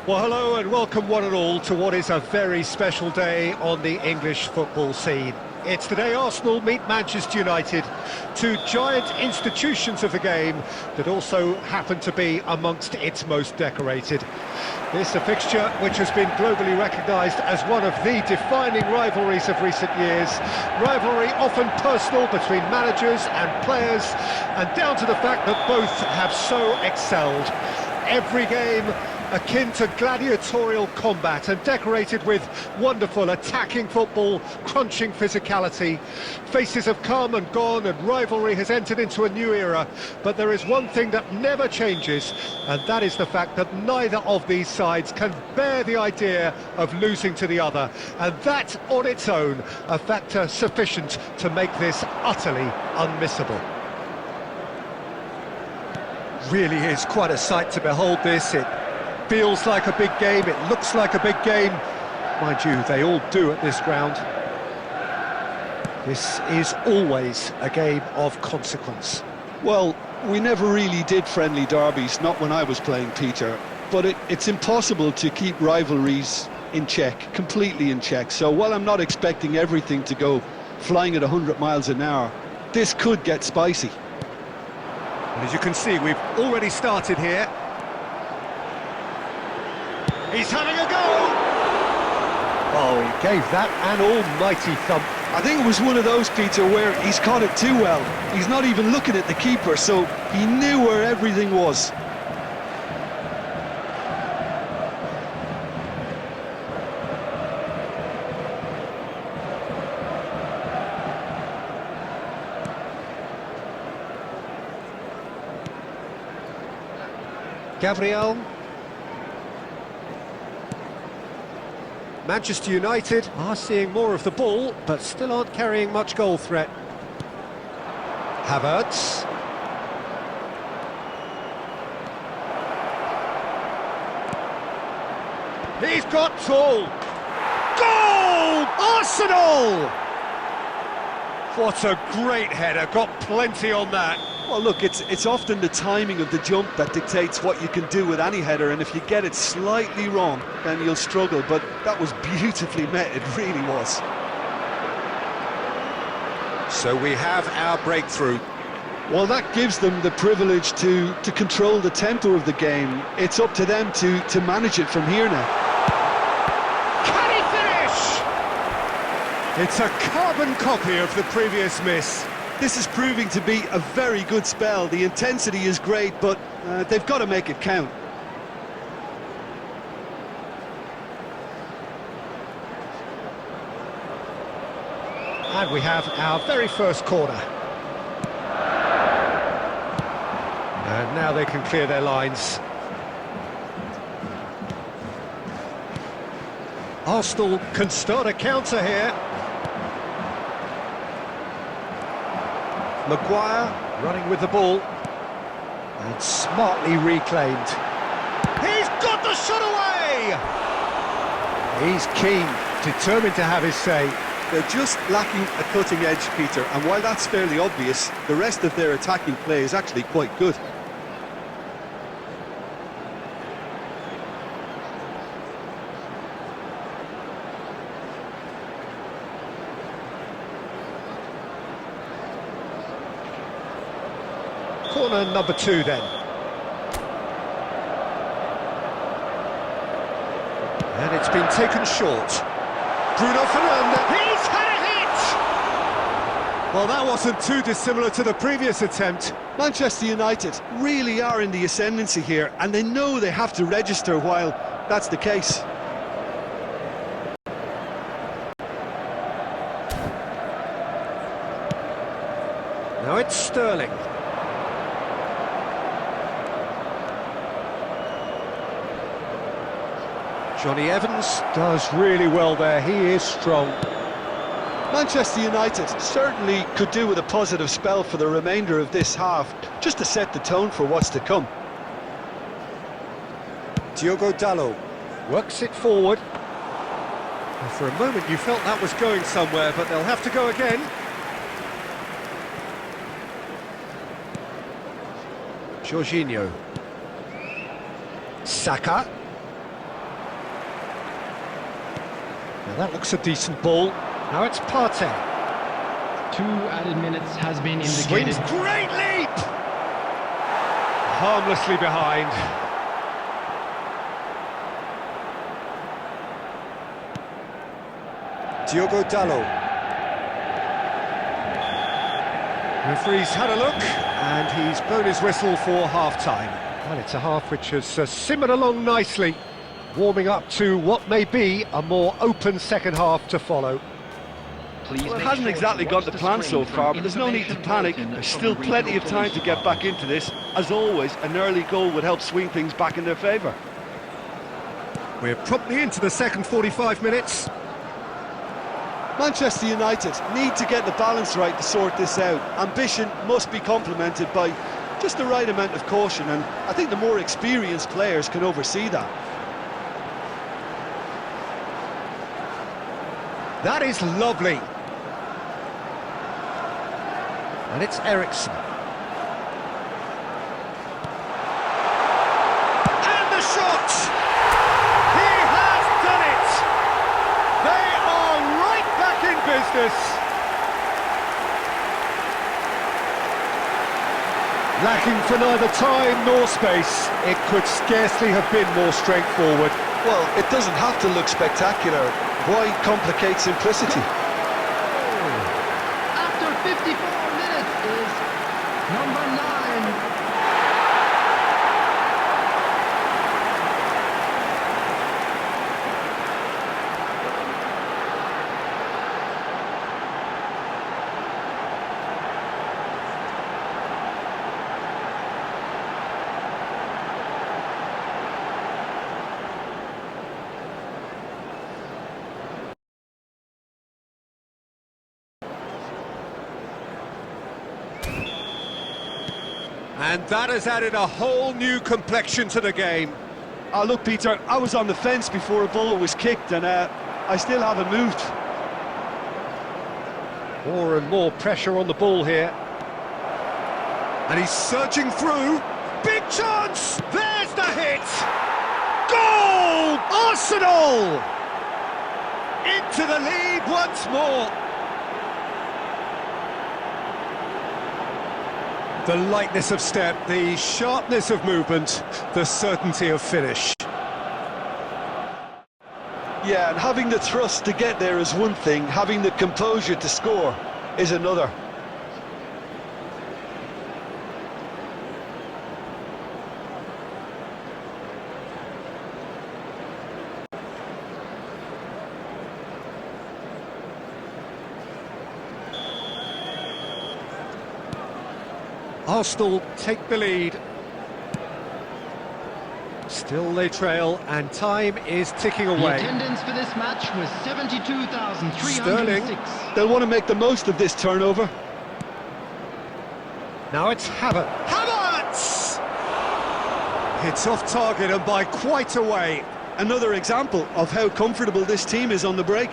Well, hello and welcome one and all to what is a very special day on the English football scene. It's the day Arsenal meet Manchester United, two giant institutions of the game that also happen to be amongst its most decorated. This a fixture which has been globally recognised as one of the defining rivalries of recent years. Rivalry often personal between managers and players, and down to the fact that both have so excelled. Every game akin to gladiatorial combat and decorated with wonderful attacking football, crunching physicality. Faces have come and gone and rivalry has entered into a new era, but there is one thing that never changes, and that is the fact that neither of these sides can bear the idea of losing to the other, and that on its own a factor sufficient to make this utterly unmissable. Really is quite a sight to behold this. It feels like a big game, it looks like a big game. Mind you, they all do at this ground. This is always a game of consequence. Well, we never really did friendly derbies, not when I was playing, Peter. But it's impossible to keep rivalries in check, completely in check. So while I'm not expecting everything to go flying at 100 miles an hour, this could get spicy. And as you can see, we've already started here. He's having a go! Oh, he gave that an almighty thump. I think it was one of those, Peter, where he's caught it too well. He's not even looking at the keeper, so he knew where everything was. Gabriel. Manchester United are seeing more of the ball, but still aren't carrying much goal threat. Havertz. He's got tall. Goal! Arsenal! What a great header, got plenty on that. Well, look, it's often the timing of the jump that dictates what you can do with any header, and if you get it slightly wrong, then you'll struggle, but that was beautifully met, it really was. So we have our breakthrough. Well, that gives them the privilege to control the tempo of the game. It's up to them to manage it from here now. Can he finish? It's a carbon copy of the previous miss. This is proving to be a very good spell. The intensity is great, but they've got to make it count. And we have our very first corner. And now they can clear their lines. Arsenal can start a counter here. Maguire running with the ball, and smartly reclaimed. He's got the shot away! He's keen, determined to have his say. They're just lacking a cutting edge, Peter, and while that's fairly obvious, the rest of their attacking play is actually quite good. Corner number 2 then. And it's been taken short. Bruno Fernandes. He's had a hit! Well, that wasn't too dissimilar to the previous attempt. Manchester United really are in the ascendancy here, and they know they have to register while that's the case. Now it's Sterling. Johnny Evans does really well there, he is strong. Manchester United certainly could do with a positive spell for the remainder of this half, just to set the tone for what's to come. Diogo Dalot works it forward. And for a moment you felt that was going somewhere, but they'll have to go again. Jorginho. Saka. Now that looks a decent ball. Now it's Partey. 2 added minutes has been Swings, indicated. great leap! Harmlessly behind. Diogo Dalot. Referee's had a look, and he's blown his whistle for half-time. Well, it's a half which has simmered along nicely, warming up to what may be a more open second half to follow. Well, it hasn't exactly gone to plan so far, but there's no need to panic. There's still plenty of time to get back into this. As always, an early goal would help swing things back in their favour. We're promptly into the second 45 minutes. Manchester United need to get the balance right to sort this out. Ambition must be complemented by just the right amount of caution, and I think the more experienced players can oversee that. That is lovely. And it's Eriksen. And the shot! He has done it! They are right back in business. Lacking for neither time nor space, it could scarcely have been more straightforward. Well, it doesn't have to look spectacular. Why complicate simplicity? After 54 minutes is number 9. And that has added a whole new complexion to the game. Oh, look, Peter, I was on the fence before a ball was kicked, and I still haven't moved. More and more pressure on the ball here. And he's surging through. Big chance! There's the hit! Goal! Arsenal! Into the lead once more. The lightness of step, the sharpness of movement, the certainty of finish. Yeah, and having the thrust to get there is one thing, having the composure to score is another. Arsenal take the lead. Still they trail, and time is ticking The away. attendance for this match was 72,306. Sterling. They'll want to make the most of this turnover. Now it's Havertz! It's off target and by quite a way. Another example of how comfortable this team is on the break.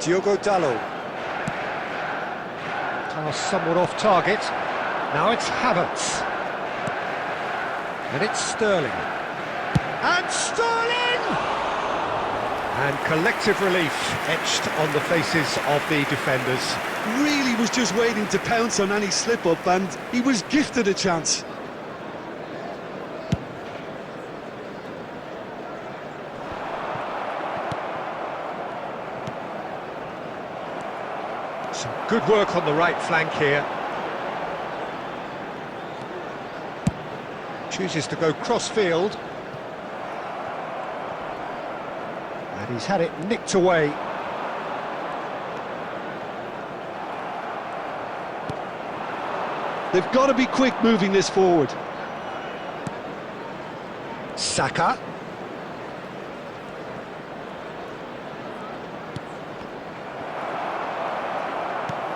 Diogo Dalot. Pass somewhat off target. Now it's Havertz. And it's Sterling. And Sterling! And collective relief etched on the faces of the defenders. Really was just waiting to pounce on any slip-up, and he was gifted a chance. Some good work on the right flank here. Chooses to go cross-field. And he's had it nicked away. They've got to be quick moving this forward. Saka.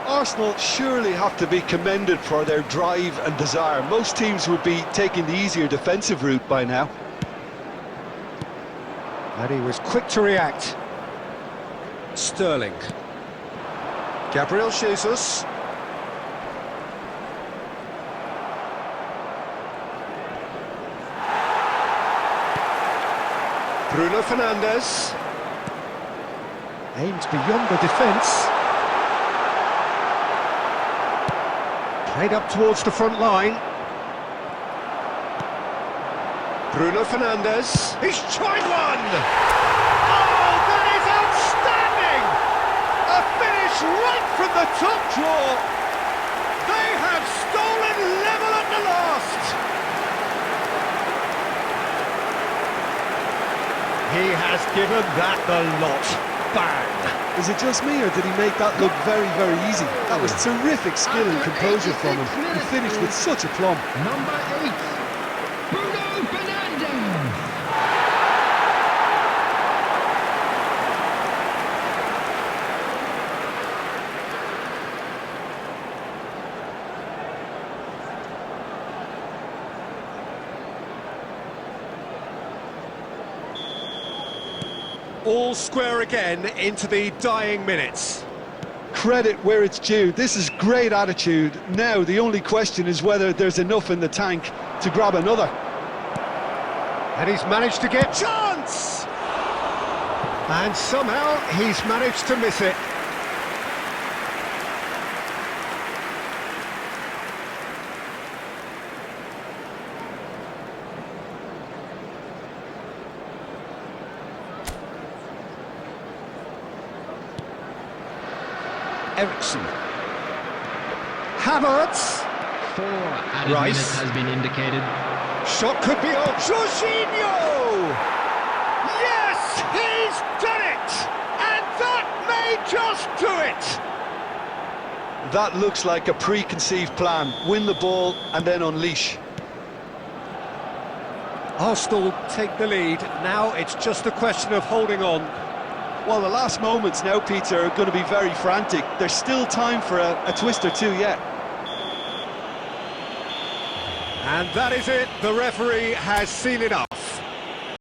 Arsenal surely have to be commended for their drive and desire. Most teams would be taking the easier defensive route by now. And he was quick to react. Sterling. Gabriel Jesus. Bruno Fernandes. Aimed beyond the defence. Played up towards the front line. Bruno Fernandes. He's tried one! Oh, that is outstanding! A finish right from the top draw. They have stolen level at the last. He has given that the lot. Bang! Is it just me, or did he make that look very, very easy? That was terrific skill and composure from him. He finished with such aplomb. Number 8, Bruno Fernandes. All square again into the dying minutes. Credit where it's due. This is great attitude. Now the only question is whether there's enough in the tank to grab another. And he's managed to get chance! And somehow he's managed to miss it. Ericsson. Havertz. 4 added Rice. minutes has been indicated. Shot could be on. Jorginho! Yes, he's done it! And that may just do it! That looks like a preconceived plan. Win the ball and then unleash. Arsenal take the lead. Now it's just a question of holding on. Well, the last moments now, Peter, are going to be very frantic. There's still time for a twist or two yet. And that is it. The referee has seen enough.